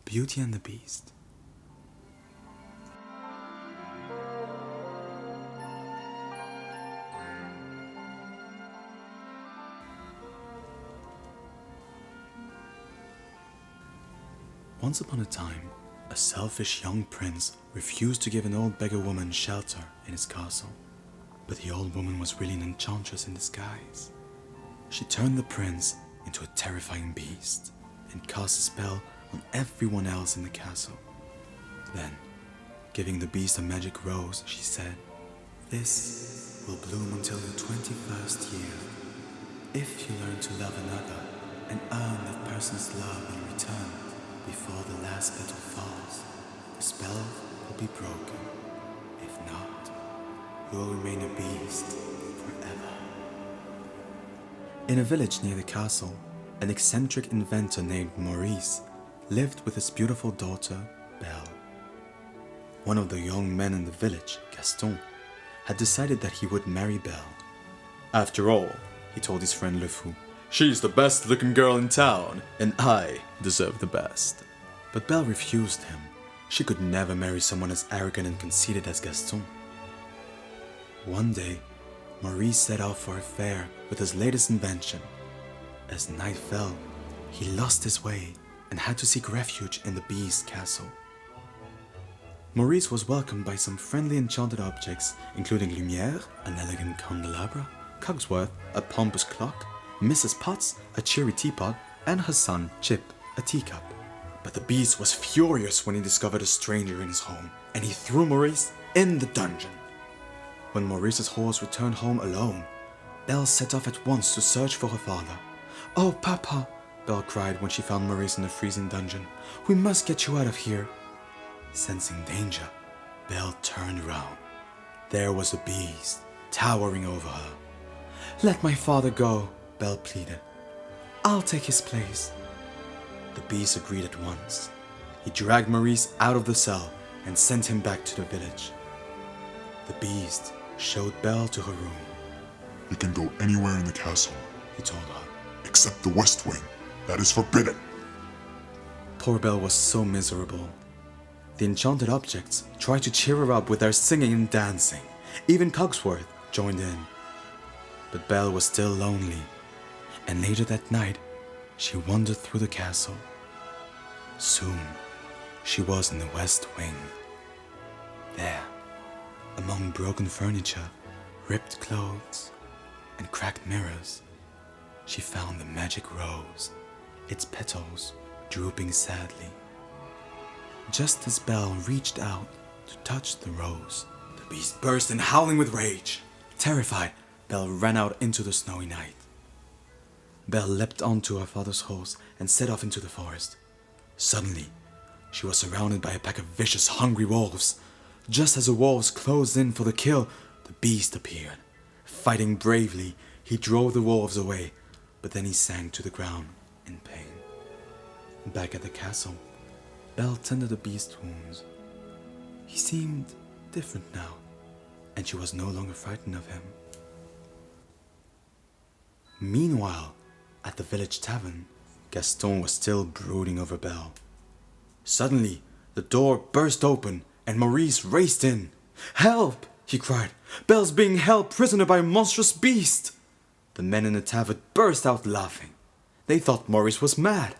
Beauty and the Beast. Once upon a time, a selfish young prince refused to give an old beggar woman shelter in his castle. But the old woman was really an enchantress in disguise. She turned the prince into a terrifying beast and cast a spell on everyone else in the castle. Then, giving the beast a magic rose, she said, "This will bloom until your 21st year. If you learn to love another and earn that person's love in return before the last petal falls, the spell will be broken. If not, you will remain a beast forever." In a village near the castle, an eccentric inventor named Maurice lived with his beautiful daughter, Belle. One of the young men in the village, Gaston, had decided that he would marry Belle. "After all," he told his friend Le Fou, "she's the best looking girl in town, and I deserve the best." But Belle refused him. She could never marry someone as arrogant and conceited as Gaston. One day, Maurice set out for a fair with his latest invention. As night fell, he lost his way and had to seek refuge in the Beast's castle. Maurice was welcomed by some friendly enchanted objects, including Lumière, an elegant candelabra, Cogsworth, a pompous clock, Mrs. Potts, a cheery teapot, and her son, Chip, a teacup. But the Beast was furious when he discovered a stranger in his home, and he threw Maurice in the dungeon. When Maurice's horse returned home alone, Belle set off at once to search for her father. "Oh, Papa," Belle cried when she found Maurice in the freezing dungeon. "We must get you out of here." Sensing danger, Belle turned around. There was a beast towering over her. "Let my father go," Belle pleaded. "I'll take his place." The beast agreed at once. He dragged Maurice out of the cell and sent him back to the village. The beast showed Belle to her room. "You can go anywhere in the castle," he told her, "except the west wing. That is forbidden." Poor Belle was so miserable. The enchanted objects tried to cheer her up with their singing and dancing. Even Cogsworth joined in. But Belle was still lonely, and later that night, she wandered through the castle. Soon, she was in the west wing. There, among broken furniture, ripped clothes, and cracked mirrors, she found the magic rose, its petals drooping sadly. Just as Belle reached out to touch the rose, the beast burst in howling with rage. Terrified, Belle ran out into the snowy night. Belle leapt onto her father's horse and set off into the forest. Suddenly, she was surrounded by a pack of vicious, hungry wolves. Just as the wolves closed in for the kill, the beast appeared. Fighting bravely, he drove the wolves away, but then he sank to the ground in pain. Back at the castle, Belle tended the beast's wounds. He seemed different now, and she was no longer frightened of him. Meanwhile, at the village tavern, Gaston was still brooding over Belle. Suddenly, the door burst open and Maurice raced in. "Help!" he cried. "Belle's being held prisoner by a monstrous beast!" The men in the tavern burst out laughing. They thought Maurice was mad,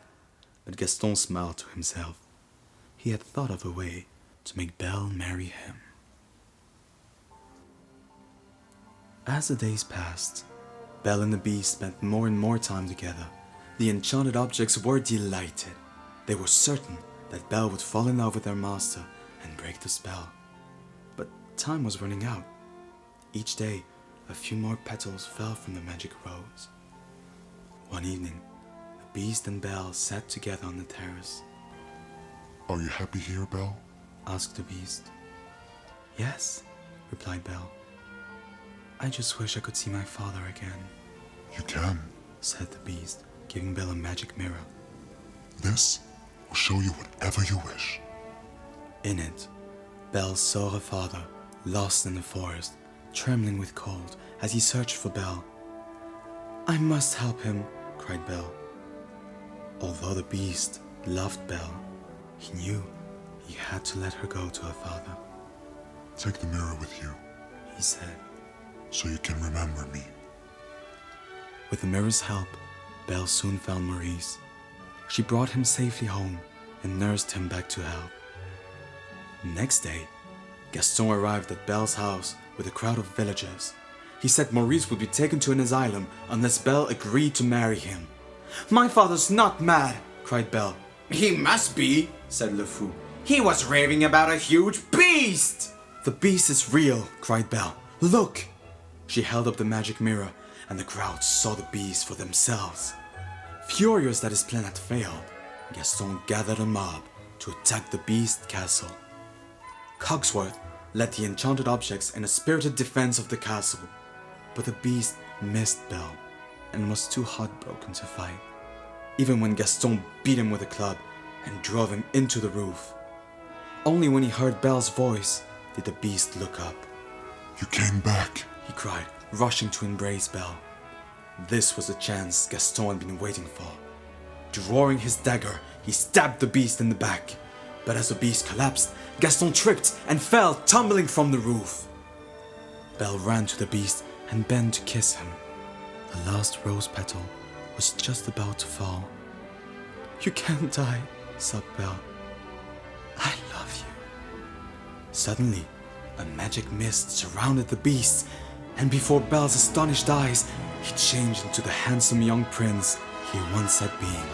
but Gaston smiled to himself. He had thought of a way to make Belle marry him. As the days passed, Belle and the beast spent more and more time together. The enchanted objects were delighted. They were certain that Belle would fall in love with their master and break the spell. But time was running out. Each day, a few more petals fell from the magic rose. One evening, the beast and Belle sat together on the terrace. "Are you happy here, Belle?" asked the beast. "Yes," replied Belle. "I just wish I could see my father again." "You can," said the beast, giving Belle a magic mirror. "This will show you whatever you wish." In it, Belle saw her father, lost in the forest, trembling with cold as he searched for Belle. "I must help him," cried Belle. Although the beast loved Belle, He knew he had to let her go to her father. Take the mirror with you, He said. so you can remember me. With the mirror's help, Belle soon found Maurice. She brought him safely home and nursed him back to health. Next day, Gaston arrived at Belle's house with a crowd of villagers. He said Maurice would be taken to an asylum unless Belle agreed to marry him. "My father's not mad," cried Belle. He must be, said Le Fou. He was raving about a huge beast! "The beast is real," cried Belle. "Look!" She held up the magic mirror, and the crowd saw the beast for themselves. Furious that his plan had failed, Gaston gathered a mob to attack the beast castle. Cogsworth led the enchanted objects in a spirited defense of the castle, but the beast missed Belle and was too heartbroken to fight, even when Gaston beat him with a club and drove him into the roof. Only when he heard Belle's voice did the beast look up. You came back. He cried, rushing to embrace Belle. This was the chance Gaston had been waiting for. Drawing his dagger, he stabbed the beast in the back. But as the beast collapsed, Gaston tripped and fell, tumbling from the roof. Belle ran to the beast and bent to kiss him. The last rose petal was just about to fall. "You can't die," sobbed Belle. "I love you." Suddenly, a magic mist surrounded the beast, and before Belle's astonished eyes, he changed into the handsome young prince he once had been.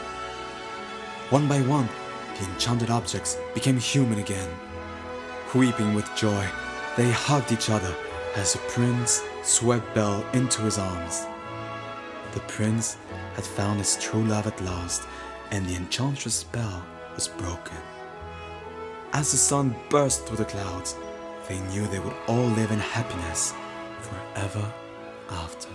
One by one, the enchanted objects became human again. Weeping with joy, they hugged each other as the prince swept Belle into his arms. The prince had found his true love at last, and the enchantress' spell was broken. As the sun burst through the clouds, they knew they would all live in happiness forever after.